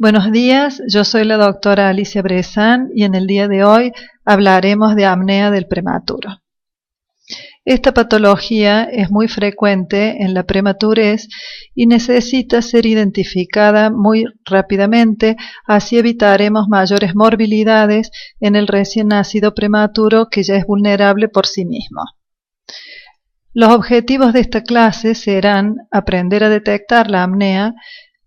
Buenos días, yo soy la doctora Alicia Brezán y en el día de hoy hablaremos de apnea del prematuro. Esta patología es muy frecuente en la prematurez y necesita ser identificada muy rápidamente, así evitaremos mayores morbilidades en el recién nacido prematuro que ya es vulnerable por sí mismo. Los objetivos de esta clase serán aprender a detectar la apnea,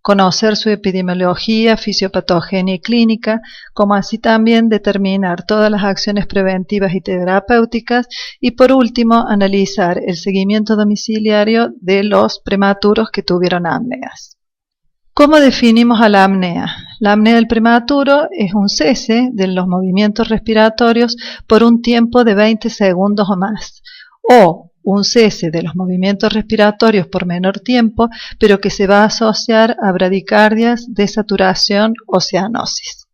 conocer su epidemiología, fisiopatogenia y clínica, como así también determinar todas las acciones preventivas y terapéuticas y por último analizar el seguimiento domiciliario de los prematuros que tuvieron apneas. ¿Cómo definimos a la apnea? La apnea del prematuro es un cese de los movimientos respiratorios por un tiempo de 20 segundos o más, o un cese de los movimientos respiratorios por menor tiempo, pero que se va a asociar a bradicardias, desaturación o cianosis.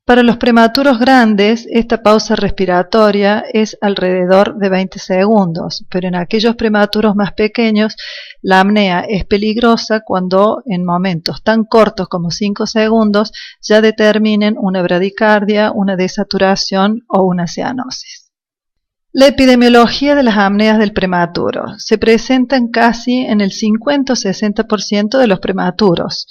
Para los prematuros grandes, esta pausa respiratoria es alrededor de 20 segundos, pero en aquellos prematuros más pequeños, la apnea es peligrosa cuando en momentos tan cortos como 5 segundos ya determinen una bradicardia, una desaturación o una cianosis. La epidemiología de las apneas del prematuro se presentan casi en el 50 o 60% de los prematuros,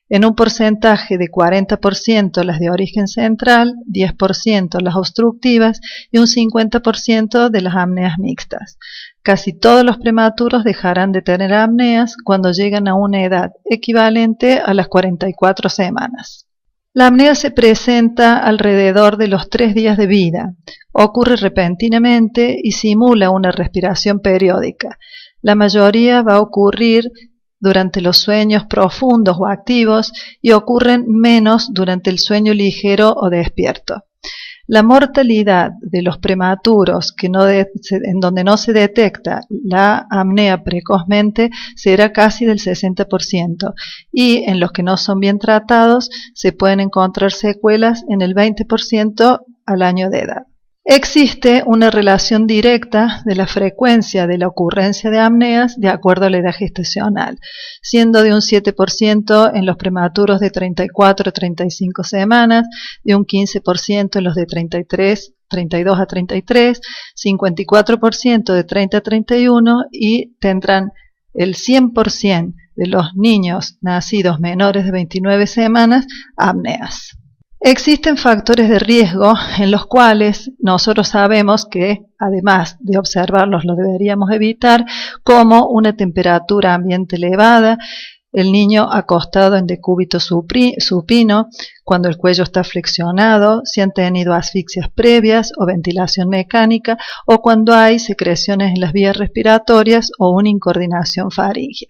en un porcentaje de 40% las de origen central, 10% las obstructivas y un 50% de las apneas mixtas. Casi todos los prematuros dejarán de tener apneas cuando llegan a una edad equivalente a las 44 semanas. La apnea se presenta alrededor de los 3 días de vida, ocurre repentinamente y simula una respiración periódica. La mayoría va a ocurrir durante los sueños profundos o activos y ocurren menos durante el sueño ligero o despierto. La mortalidad de los prematuros en donde no se detecta la apnea precozmente será casi del 60% y en los que no son bien tratados se pueden encontrar secuelas en el 20% al año de edad. Existe una relación directa de la frecuencia de la ocurrencia de apneas de acuerdo a la edad gestacional, siendo de un 7% en los prematuros de 34 a 35 semanas, de un 15% en los de 32 a 33, 54% de 30 a 31 y tendrán el 100% de los niños nacidos menores de 29 semanas apneas. Existen factores de riesgo en los cuales nosotros sabemos que, además de observarlos, los deberíamos evitar, como una temperatura ambiente elevada, el niño acostado en decúbito supino, cuando el cuello está flexionado, si han tenido asfixias previas o ventilación mecánica, o cuando hay secreciones en las vías respiratorias o una incoordinación faríngea.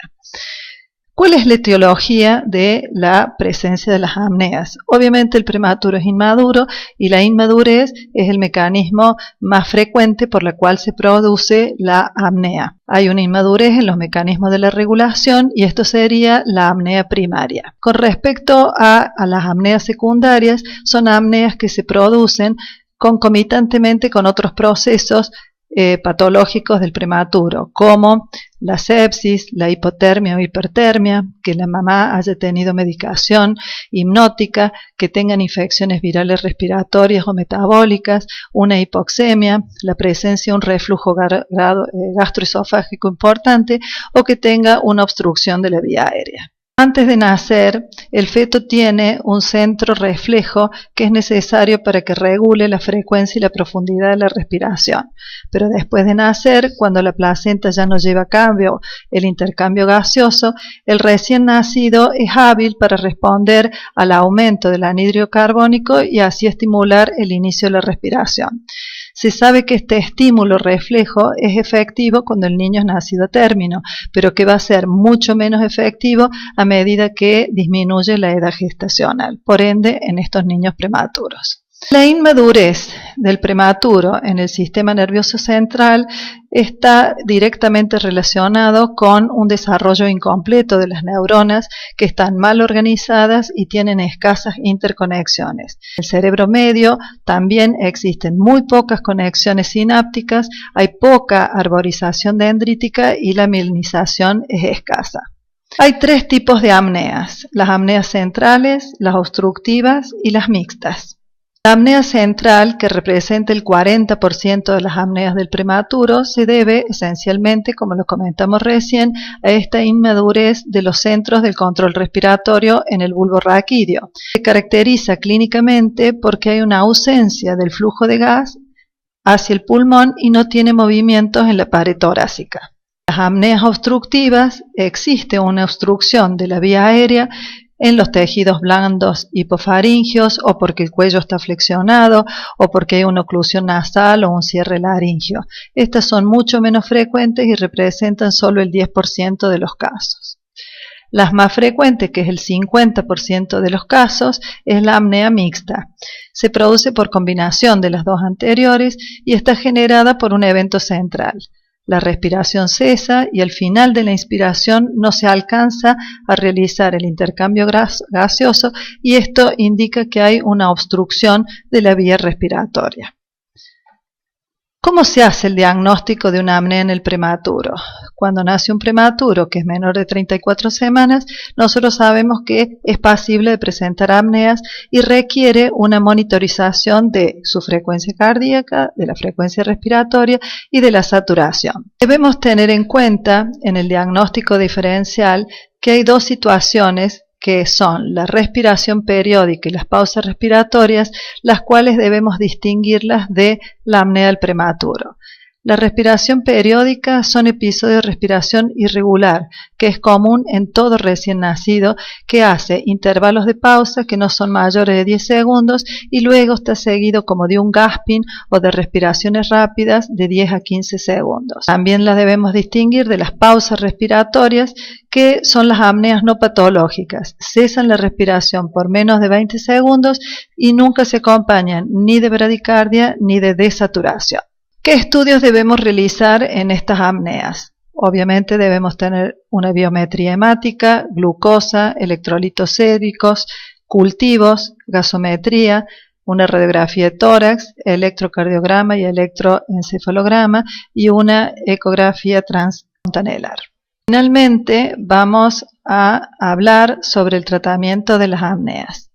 ¿Cuál es la etiología de la presencia de las apneas? Obviamente el prematuro es inmaduro y la inmadurez es el mecanismo más frecuente por la cual se produce la apnea. Hay una inmadurez en los mecanismos de la regulación y esto sería la apnea primaria. Con respecto a las apneas secundarias, son apneas que se producen concomitantemente con otros procesos patológicos del prematuro, como la sepsis, la hipotermia o hipertermia, que la mamá haya tenido medicación hipnótica, que tengan infecciones virales respiratorias o metabólicas, una hipoxemia, la presencia de un reflujo gastroesofágico importante o que tenga una obstrucción de la vía aérea. Antes de nacer, el feto tiene un centro reflejo que es necesario para que regule la frecuencia y la profundidad de la respiración. Pero después de nacer, cuando la placenta ya no lleva a cabo el intercambio gaseoso, el recién nacido es hábil para responder al aumento del anhídrido carbónico y así estimular el inicio de la respiración. Se sabe que este estímulo reflejo es efectivo cuando el niño es nacido a término, pero que va a ser mucho menos efectivo a medida que disminuye la edad gestacional, por ende en estos niños prematuros. La inmadurez del prematuro en el sistema nervioso central está directamente relacionado con un desarrollo incompleto de las neuronas que están mal organizadas y tienen escasas interconexiones. En el cerebro medio también existen muy pocas conexiones sinápticas, hay poca arborización dendrítica y la mielinización es escasa. Hay tres tipos de apneas: las apneas centrales, las obstructivas y las mixtas. La apnea central, que representa el 40% de las apneas del prematuro, se debe esencialmente, como lo comentamos recién, a esta inmadurez de los centros del control respiratorio en el bulbo raquídeo. Se caracteriza clínicamente porque hay una ausencia del flujo de gas hacia el pulmón y no tiene movimientos en la pared torácica. Las apneas obstructivas, existe una obstrucción de la vía aérea en los tejidos blandos hipofaringios, o porque el cuello está flexionado, o porque hay una oclusión nasal o un cierre laringio. Estas son mucho menos frecuentes y representan solo el 10% de los casos. Las más frecuentes, que es el 50% de los casos, es la apnea mixta. Se produce por combinación de las dos anteriores y está generada por un evento central. La respiración cesa y al final de la inspiración no se alcanza a realizar el intercambio gaseoso, y esto indica que hay una obstrucción de la vía respiratoria. ¿Cómo se hace el diagnóstico de una apnea en el prematuro? Cuando nace un prematuro que es menor de 34 semanas, nosotros sabemos que es pasible de presentar apneas y requiere una monitorización de su frecuencia cardíaca, de la frecuencia respiratoria y de la saturación. Debemos tener en cuenta en el diagnóstico diferencial que hay dos situaciones, que son la respiración periódica y las pausas respiratorias, las cuales debemos distinguirlas de la apnea del prematuro. La respiración periódica son episodios de respiración irregular, que es común en todo recién nacido, que hace intervalos de pausa que no son mayores de 10 segundos y luego está seguido como de un gasping o de respiraciones rápidas de 10 a 15 segundos. También las debemos distinguir de las pausas respiratorias, que son las apneas no patológicas. Cesan la respiración por menos de 20 segundos y nunca se acompañan ni de bradicardia ni de desaturación. ¿Qué estudios debemos realizar en estas apneas? Obviamente debemos tener una biometría hemática, glucosa, electrolitos séricos, cultivos, gasometría, una radiografía de tórax, electrocardiograma y electroencefalograma y una ecografía transfontanelar. Finalmente vamos a hablar sobre el tratamiento de las apneas.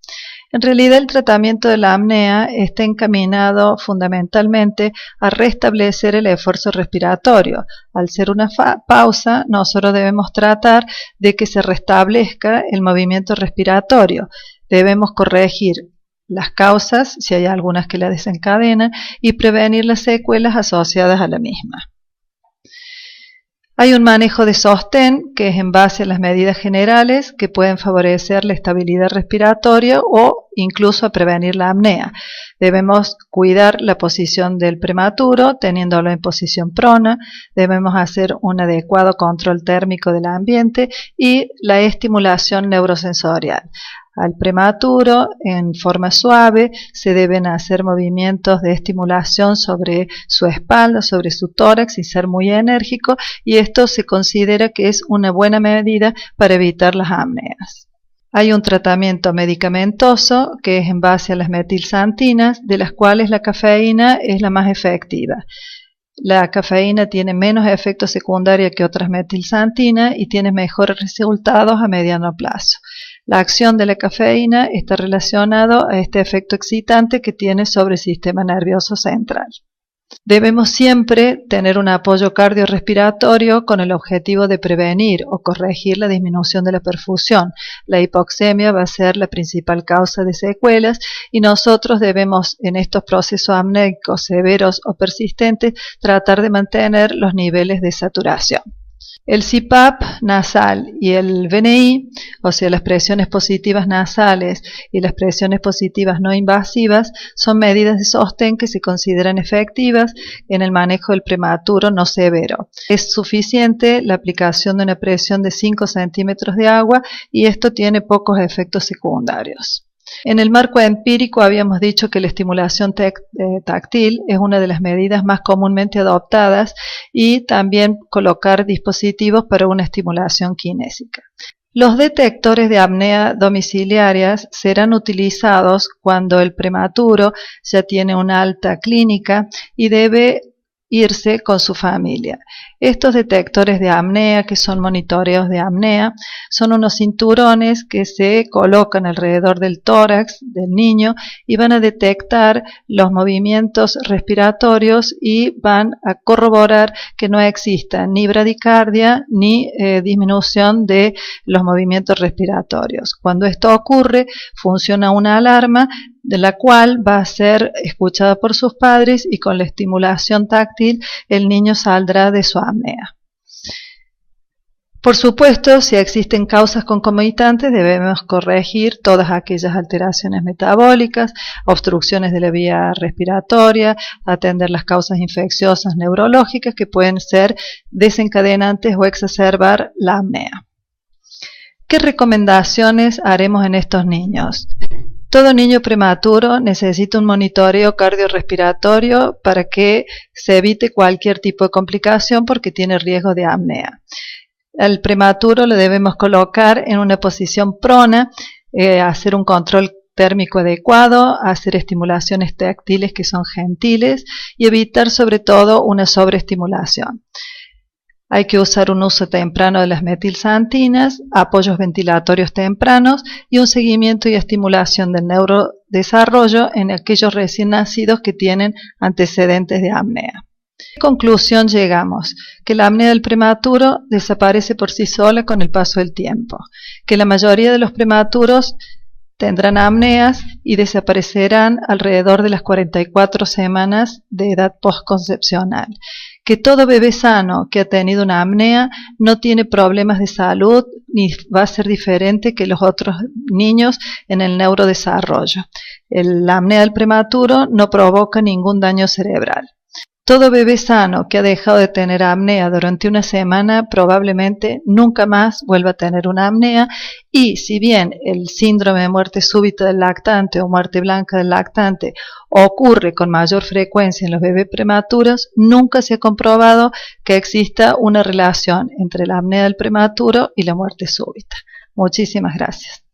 En realidad el tratamiento de la apnea está encaminado fundamentalmente a restablecer el esfuerzo respiratorio. Al ser una pausa, nosotros debemos tratar de que se restablezca el movimiento respiratorio. Debemos corregir las causas, si hay algunas que la desencadenan, y prevenir las secuelas asociadas a la misma. Hay un manejo de sostén que es en base a las medidas generales que pueden favorecer la estabilidad respiratoria o incluso a prevenir la apnea. Debemos cuidar la posición del prematuro teniéndolo en posición prona, debemos hacer un adecuado control térmico del ambiente y la estimulación neurosensorial. Al prematuro, en forma suave, se deben hacer movimientos de estimulación sobre su espalda, sobre su tórax, sin ser muy enérgico, y esto se considera que es una buena medida para evitar las apneas. Hay un tratamiento medicamentoso que es en base a las metilxantinas, de las cuales la cafeína es la más efectiva. La cafeína tiene menos efectos secundarios que otras metilxantinas y tiene mejores resultados a mediano plazo. La acción de la cafeína está relacionada a este efecto excitante que tiene sobre el sistema nervioso central. Debemos siempre tener un apoyo cardiorrespiratorio con el objetivo de prevenir o corregir la disminución de la perfusión. La hipoxemia va a ser la principal causa de secuelas y nosotros debemos, en estos procesos apnéicos severos o persistentes, tratar de mantener los niveles de saturación. El CPAP nasal y el VNI, o sea, las presiones positivas nasales y las presiones positivas no invasivas, son medidas de sostén que se consideran efectivas en el manejo del prematuro no severo. Es suficiente la aplicación de una presión de 5 centímetros de agua y esto tiene pocos efectos secundarios. En el marco empírico habíamos dicho que la estimulación táctil es una de las medidas más comúnmente adoptadas y también colocar dispositivos para una estimulación kinésica. Los detectores de apnea domiciliarias serán utilizados cuando el prematuro ya tiene una alta clínica y debe irse con su familia. Estos detectores de apnea, que son monitoreos de apnea, son unos cinturones que se colocan alrededor del tórax del niño y van a detectar los movimientos respiratorios y van a corroborar que no exista ni bradicardia ni disminución de los movimientos respiratorios. Cuando esto ocurre, funciona una alarma de la cual va a ser escuchada por sus padres y con la estimulación táctil el niño saldrá de su apnea. Por supuesto, si existen causas concomitantes, debemos corregir todas aquellas alteraciones metabólicas, obstrucciones de la vía respiratoria, atender las causas infecciosas neurológicas que pueden ser desencadenantes o exacerbar la apnea. ¿Qué recomendaciones haremos en estos niños? Todo niño prematuro necesita un monitoreo cardiorrespiratorio para que se evite cualquier tipo de complicación porque tiene riesgo de apnea. Al prematuro lo debemos colocar en una posición prona, hacer un control térmico adecuado, hacer estimulaciones táctiles que son gentiles y evitar sobre todo una sobreestimulación. Hay que usar un uso temprano de las metilxantinas, apoyos ventilatorios tempranos y un seguimiento y estimulación del neurodesarrollo en aquellos recién nacidos que tienen antecedentes de apnea. ¿A qué conclusión llegamos? Que la apnea del prematuro desaparece por sí sola con el paso del tiempo, que la mayoría de los prematuros tendrán apneas y desaparecerán alrededor de las 44 semanas de edad postconcepcional, que todo bebé sano que ha tenido una apnea no tiene problemas de salud ni va a ser diferente que los otros niños en el neurodesarrollo. La apnea del prematuro no provoca ningún daño cerebral. Todo bebé sano que ha dejado de tener apnea durante una semana probablemente nunca más vuelva a tener una apnea y si bien el síndrome de muerte súbita del lactante o muerte blanca del lactante ocurre con mayor frecuencia en los bebés prematuros, nunca se ha comprobado que exista una relación entre la apnea del prematuro y la muerte súbita. Muchísimas gracias.